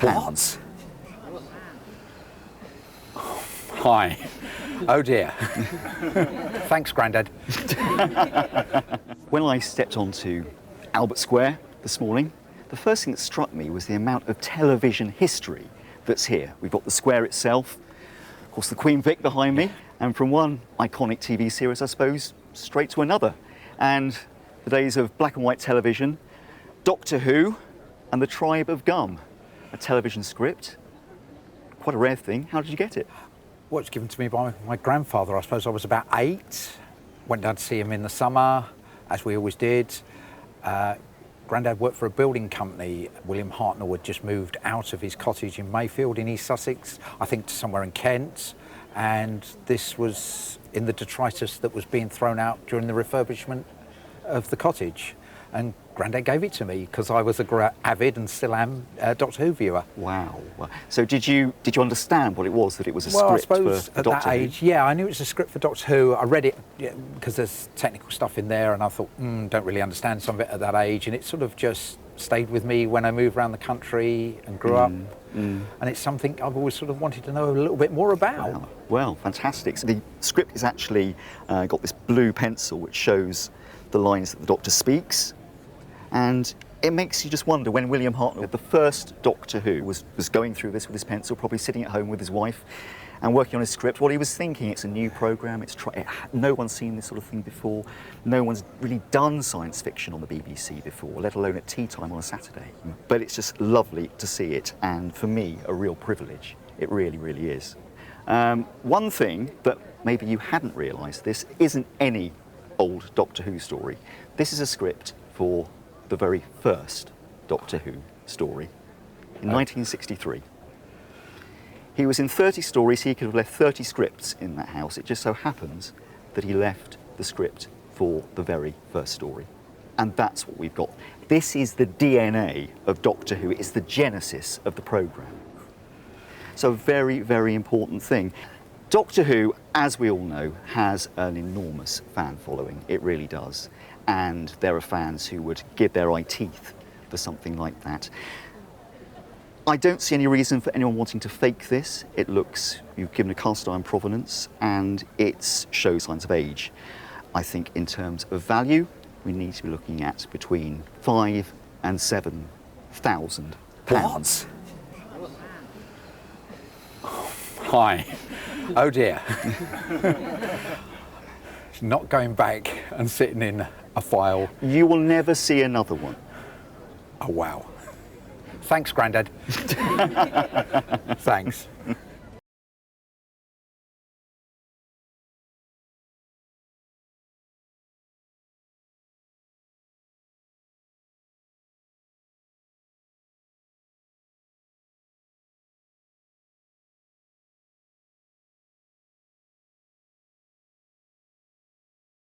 pounds. Hi. Oh dear. Thanks, Grandad. When I stepped onto Albert Square this morning, the first thing that struck me was the amount of television history that's here. We've got the square itself, of course the Queen Vic behind me, and from one iconic TV series, I suppose, straight to another. And the days of black and white television, Doctor Who and the Tribe of Gum, a television script. Quite a rare thing. How did you get it? Well, it was given to me by my grandfather. I suppose I was about 8. Went down to see him in the summer, as we always did. Grandad worked for a building company. William Hartnell had just moved out of his cottage in Mayfield in East Sussex, I think to somewhere in Kent. And this was in the detritus that was being thrown out during the refurbishment of the cottage. And Grandad gave it to me because I was a avid and still am Doctor Who viewer. Wow. So did you understand what it was, that it was a Well, script I suppose for at Doctor that Who? age, yeah, I knew it was a script for Doctor Who. I read it because there's technical stuff in there, and I thought, don't really understand some of it at that age. And it sort of just stayed with me when I moved around the country and grew up. And it's something I've always sort of wanted to know a little bit more about. Wow. Well, fantastic. So the script is actually got this blue pencil which shows the lines that the Doctor speaks. And it makes you just wonder, when William Hartnell, the first Doctor Who, was going through this with his pencil, probably sitting at home with his wife and working on his script, what he was thinking. It's a new programme, no one's seen this sort of thing before, no one's really done science fiction on the BBC before, let alone at tea time on a Saturday. But it's just lovely to see it, and for me, a real privilege. It really, really is. One thing that maybe you hadn't realised, this isn't any old Doctor Who story. This is a script for the very first Doctor Who story in 1963. He was in 30 stories. He could have left 30 scripts in that house. It just so happens that he left the script for the very first story. And that's what we've got. This is the DNA of Doctor Who. It's the genesis of the programme. So a very, very important thing. Doctor Who, as we all know, has an enormous fan following. It really does. And there are fans who would give their eye teeth for something like that. I don't see any reason for anyone wanting to fake this. It looks, you've given a cast iron provenance, and it shows signs of age. I think in terms of value, we need to be looking at between £5,000 and £7,000. Hi. Oh dear. Not going back and sitting in a file. You will never see another one. Oh wow. Thanks, Grandad. Thanks.